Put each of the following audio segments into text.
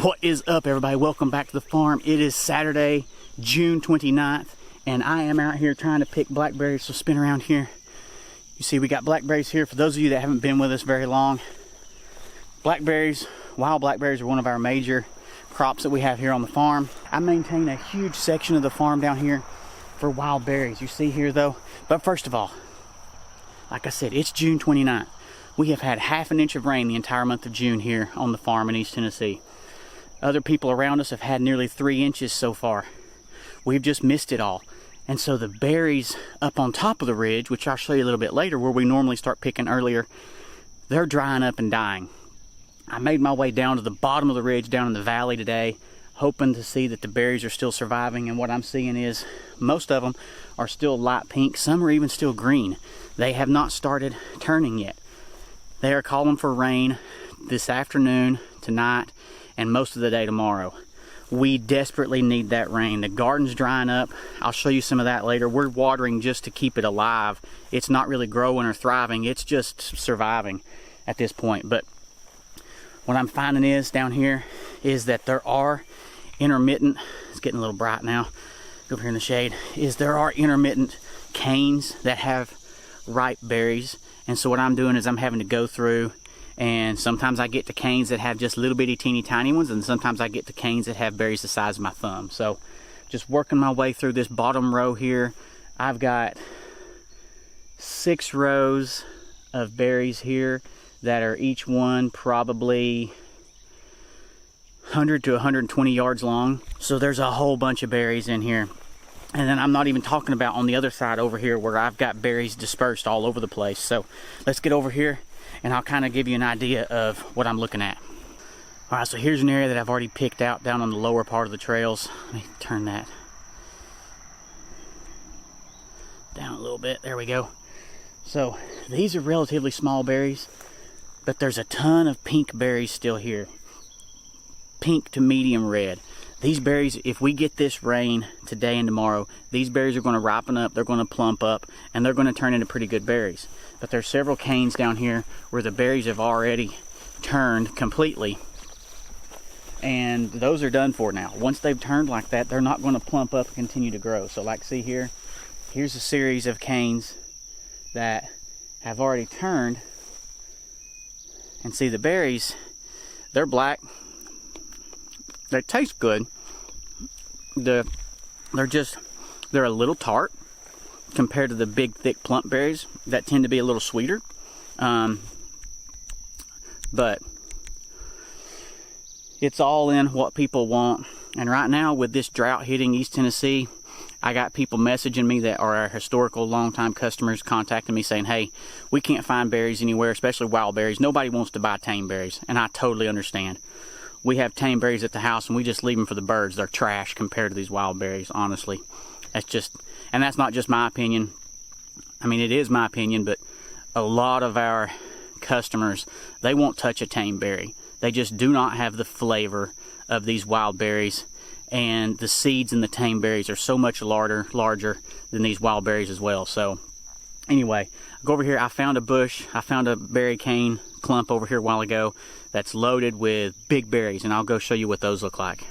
What is up, everybody? Welcome back to the farm. It is Saturday, June 29th, and I am out here trying to pick blackberries. So spin around here. You see we got blackberries here. For those of you that haven't been with us very long, blackberries, wild blackberries, are one of our major crops that we have here on the farm. I maintain a huge section of the farm down here for wild berries. You see here though. But first of all, like I said, it's June 29th. We have had half an inch of rain the entire month of June here on the farm in East Tennessee. Other people around us have had nearly 3 inches so far. We've just missed it all. And so the berries up on top of the ridge, which I'll show you a little bit later, where we normally start picking earlier, they're drying up and dying. I made my way down to the bottom of the ridge down in the valley today, hoping to see that the berries are still surviving. And what I'm seeing is most of them are still light pink. Some are even still green. They have not started turning yet. They are calling for rain this afternoon, tonight, and most of the day tomorrow. We desperately need that rain. The garden's drying up. I'll show you some of that later. We're watering just to keep it alive. It's not really growing or thriving. It's just surviving at this point. But what I'm finding is down here is that there are intermittent, it's getting a little bright now, go over here in the shade, is there are intermittent canes that have ripe berries. And so what I'm doing is I'm having to go through, and sometimes I get to canes that have just little bitty teeny tiny ones, and sometimes I get to canes that have berries the size of my thumb. So just working my way through this bottom row here. I've got 6 rows of berries here that are each one probably 100 to 120 yards long. So there's a whole bunch of berries in here. And then I'm not even talking about on the other side over here where I've got berries dispersed all over the place. So let's get over here and I'll kind of give you an idea of what I'm looking at. All right, so here's an area that I've already picked out down on the lower part of the trails. Let me turn that down a little bit. There we go. So these are relatively small berries, but there's a ton of pink berries still here. Pink to medium red. These berries, if we get this rain today and tomorrow, these berries are going to ripen up, they're going to plump up, and they're going to turn into pretty good berries. But there's several canes down here where the berries have already turned completely, and those are done for now. Once they've turned like that, they're not going to plump up and continue to grow. So like see here, here's a series of canes that have already turned, and see the berries, they're black. They taste good. They're a little tart compared to the big thick plump berries that tend to be a little sweeter. But it's all in what people want. And right now with this drought hitting East Tennessee, I got people messaging me that are our historical longtime customers contacting me saying, hey, we can't find berries anywhere, especially wild berries. Nobody wants to buy tame berries, and I totally understand. We have tame berries at the house and we just leave them for the birds. They're trash compared to these wild berries, honestly. That's just, and that's not just my opinion. I mean, it is my opinion, but a lot of our customers, they won't touch a tame berry. They just do not have the flavor of these wild berries, and the seeds in the tame berries are so much larger than these wild berries as well. So anyway, go over here. I found a bush. I found a berry cane clump over here a while ago that's loaded with big berries, and I'll go show you what those look like.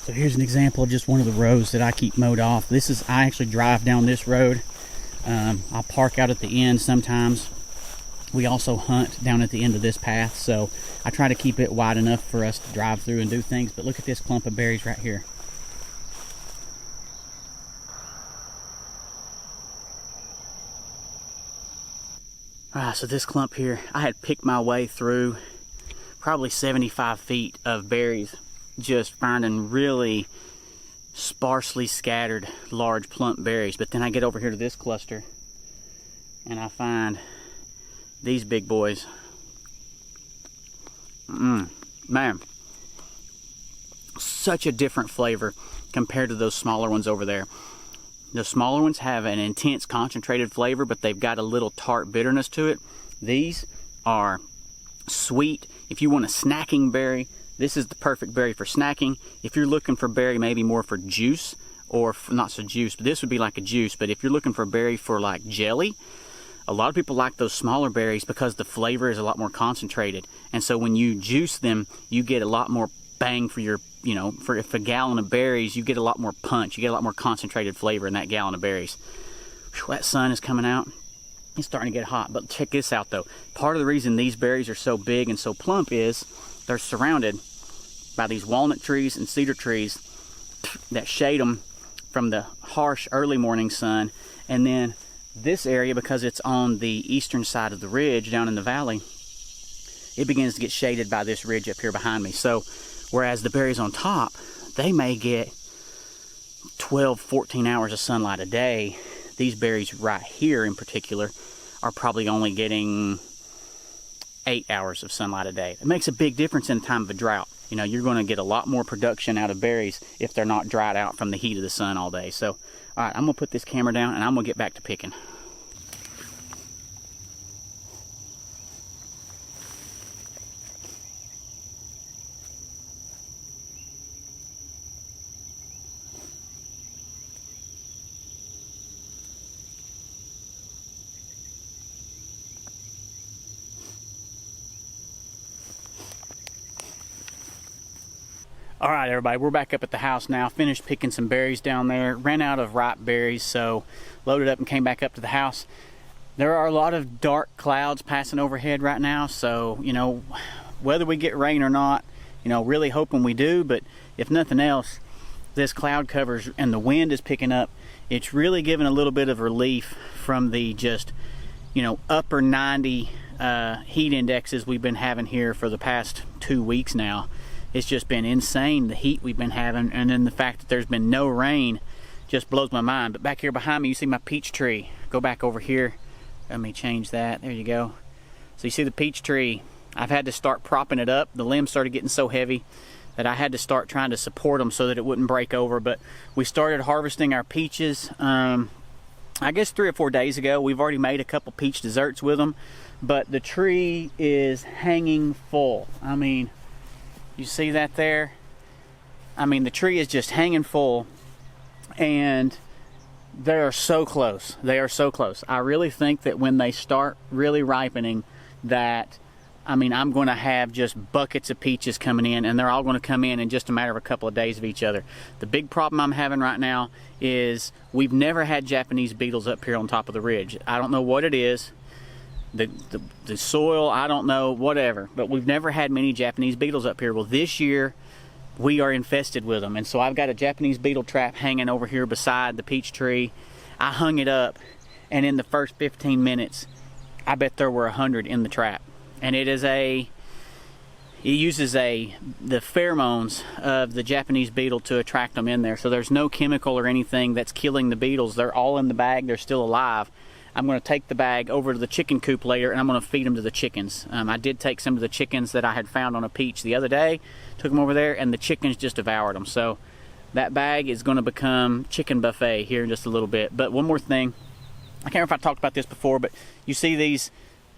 So here's an example of just one of the rows that I keep mowed off. I actually drive down this road. I'll park out at the end sometimes. We also hunt down at the end of this path, so I try to keep it wide enough for us to drive through and do things. But look at this clump of berries right here. So this clump here, I had picked my way through probably 75 feet of berries, just finding really sparsely scattered large plump berries. But then I get over here to this cluster and I find these big boys. Man, such a different flavor compared to those smaller ones over there. The smaller ones have an intense concentrated flavor, but they've got a little tart bitterness to it. These are sweet. If you want a snacking berry, this is the perfect berry for snacking. If you're looking for berry maybe more for juice, or not so juice, but this would be like a juice. But if you're looking for a berry for like jelly, a lot of people like those smaller berries because the flavor is a lot more concentrated. And so when you juice them, you get a lot more bang for your, you know, for if a gallon of berries, you get a lot more punch, you get a lot more concentrated flavor in that gallon of berries. Whew, that sun is coming out. It's starting to get hot, but check this out though. Part of the reason these berries are so big and so plump is they're surrounded by these walnut trees and cedar trees that shade them from the harsh early morning sun. And then this area, because it's on the eastern side of the ridge down in the valley, it begins to get shaded by this ridge up here behind me. So whereas the berries on top, they may get 12, 14 hours of sunlight a day, these berries right here in particular are probably only getting 8 hours of sunlight a day. It makes a big difference in time of a drought. You know, you're going to get a lot more production out of berries if they're not dried out from the heat of the sun all day. So, all right, I'm going to put this camera down and I'm going to get back to picking. All right, everybody, we're back up at the house now. Finished picking some berries down there. Ran out of ripe berries, so loaded up and came back up to the house. There are a lot of dark clouds passing overhead right now, so, you know, whether we get rain or not, you know, really hoping we do, but if nothing else, this cloud covers and the wind is picking up. It's really giving a little bit of relief from the just, you know, upper 90 heat indexes we've been having here for the past 2 weeks now. It's just been insane, the heat we've been having, and then the fact that there's been no rain just blows my mind. But back here behind me, you see my peach tree. Go back over here. Let me change that. There you go. So you see the peach tree. I've had to start propping it up. The limbs started getting so heavy that I had to start trying to support them so that it wouldn't break over. But we started harvesting our peaches, I guess 3 or 4 days ago. We've already made a couple peach desserts with them, but the tree is hanging full. I mean, you see that there? I mean, the tree is just hanging full, and they are so close. They are so close. I really think that when they start really ripening, that, I mean, I'm going to have just buckets of peaches coming in, and they're all going to come in just a matter of a couple of days of each other. The big problem I'm having right now is we've never had Japanese beetles up here on top of the ridge. I don't know what it is. The soil, I don't know, whatever, but we've never had many Japanese beetles up here. Well, this year we are infested with them, and so I've got a Japanese beetle trap hanging over here beside the peach tree. I hung it up, and in the first 15 minutes I bet there were 100 in the trap. And it uses the pheromones of the Japanese beetle to attract them in there. So there's no chemical or anything that's killing the beetles. They're all in the bag, they're still alive. I'm going to take the bag over to the chicken coop later, and I'm going to feed them to the chickens. I did take some of the chickens that I had found on a peach the other day, took them over there, and the chickens just devoured them. So that bag is going to become chicken buffet here in just a little bit. But one more thing, I can't remember if I talked about this before, but you see these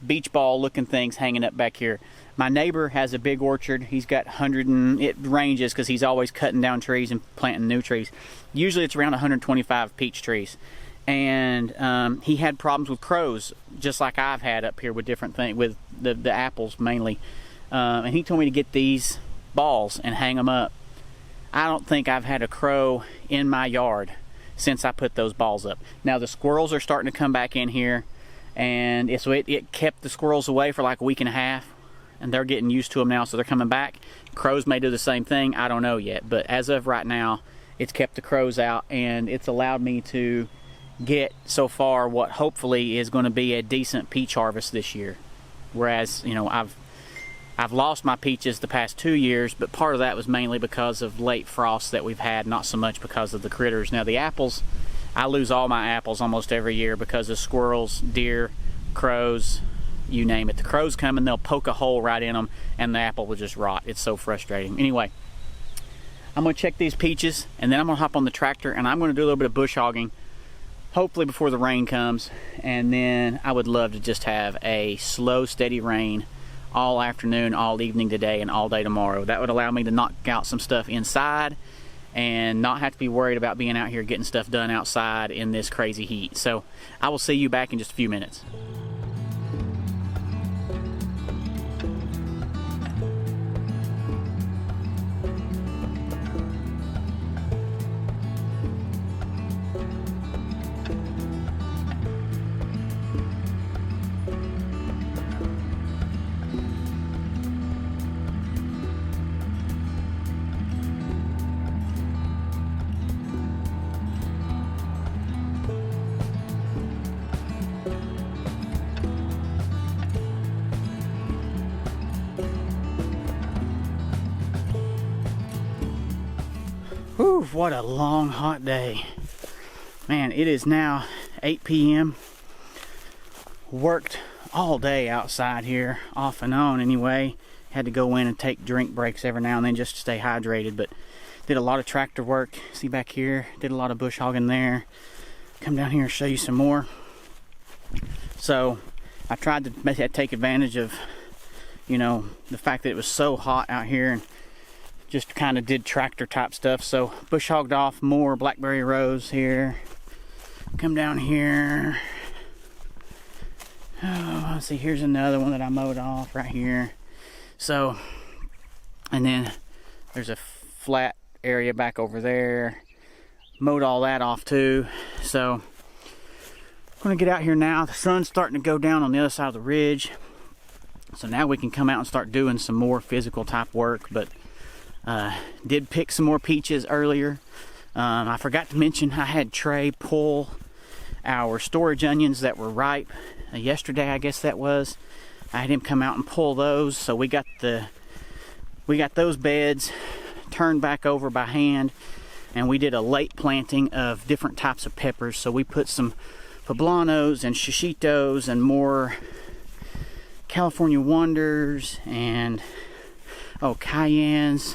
beach ball looking things hanging up back here. My neighbor has a big orchard. He's got 100, and it ranges because he's always cutting down trees and planting new trees. Usually it's around 125 peach trees. And he had problems with crows, just like I've had up here with different things, with the apples mainly. And he told me to get these balls and hang them up. I don't think I've had a crow in my yard since I put those balls up. Now the squirrels are starting to come back in here, and so it kept the squirrels away for like a week and a half, and they're getting used to them now, so they're coming back. Crows may do the same thing, I don't know yet, but as of right now, it's kept the crows out, and it's allowed me to get so far what hopefully is going to be a decent peach harvest this year. Whereas, you know, I've lost my peaches the past 2 years, but part of that was mainly because of late frosts that we've had, not so much because of the critters. Now the apples, I lose all my apples almost every year because of squirrels, deer, crows, you name it. The crows come and they'll poke a hole right in them and the apple will just rot. It's so frustrating. Anyway, I'm going to check these peaches, and then I'm going to hop on the tractor and I'm going to do a little bit of bush hogging, hopefully before the rain comes. And then I would love to just have a slow, steady rain all afternoon, all evening today, and all day tomorrow. That would allow me to knock out some stuff inside and not have to be worried about being out here getting stuff done outside in this crazy heat. So I will see you back in just a few minutes. Whew, what a long hot day. Man, it is now 8 p.m. Worked all day outside here, off and on anyway. Had to go in and take drink breaks every now and then just to stay hydrated, but did a lot of tractor work. See back here, did a lot of bush hogging there. Come down here and show you some more. So I tried to take advantage of, you know, the fact that it was so hot out here, and just kind of did tractor type stuff. So bush hogged off more blackberry rows here. Come down here. Oh, let's see, here's another one that I mowed off right here. So, and then there's a flat area back over there. Mowed all that off too. So, I'm gonna get out here now. The sun's starting to go down on the other side of the ridge. So now we can come out and start doing some more physical type work. But did pick some more peaches earlier. I forgot to mention I had Trey pull our storage onions that were ripe yesterday, I guess that was. I had him come out and pull those, so we got those beds turned back over by hand, and we did a late planting of different types of peppers. So we put some poblanos and shishitos and more California Wonders and cayennes.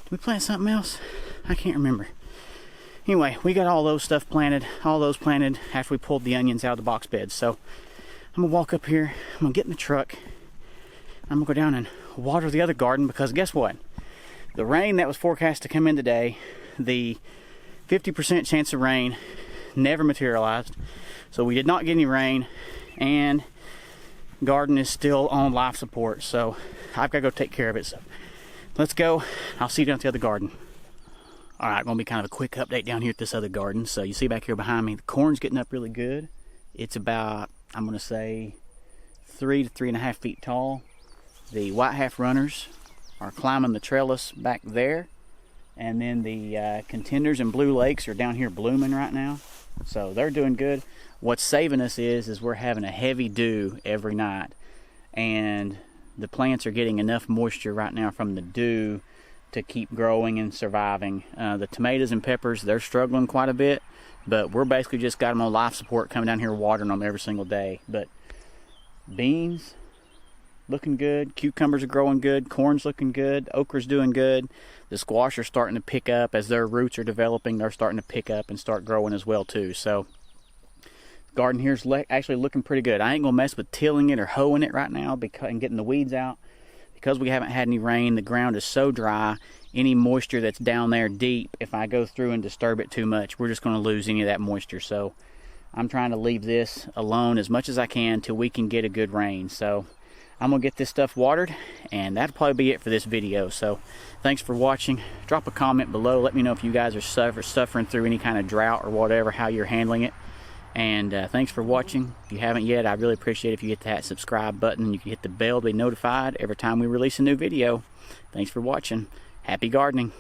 Did we plant something else? I can't remember. Anyway, we got all those planted after we pulled the onions out of the box beds. So I'm gonna walk up here, I'm gonna get in the truck, I'm gonna go down and water the other garden, because guess what? The rain that was forecast to come in today, the 50% chance of rain never materialized. So we did not get any rain, and garden is still on life support. So I've got to go take care of it. So let's go. I'll see you down at the other garden. All right, gonna be kind of a quick update down here at this other garden. So you see back here behind me, the corn's getting up really good. It's about, I'm gonna say, 3 to 3.5 feet tall. The white half runners are climbing the trellis back there, and then the contenders and blue lakes are down here blooming right now. So they're doing good. What's saving us is we're having a heavy dew every night, and the plants are getting enough moisture right now from the dew to keep growing and surviving. The tomatoes and peppers, they're struggling quite a bit, but we're basically just got them on life support, coming down here watering them every single day. But beans looking good, cucumbers are growing good, corn's looking good, okra's doing good. The squash are starting to pick up as their roots are developing. They're starting to pick up and start growing as well too. So garden here's actually looking pretty good. I ain't gonna mess with tilling it or hoeing it right now and getting the weeds out, because we haven't had any rain. The ground is so dry, any moisture that's down there deep, if I go through and disturb it too much, we're just going to lose any of that moisture. So I'm trying to leave this alone as much as I can till we can get a good rain. So I'm going to get this stuff watered, and that'll probably be it for this video. So thanks for watching. Drop a comment below. Let me know if you guys are suffering through any kind of drought or whatever, how you're handling it. And thanks for watching. If you haven't yet, I'd really appreciate it if you hit that subscribe button. You can hit the bell to be notified every time we release a new video. Thanks for watching. Happy gardening.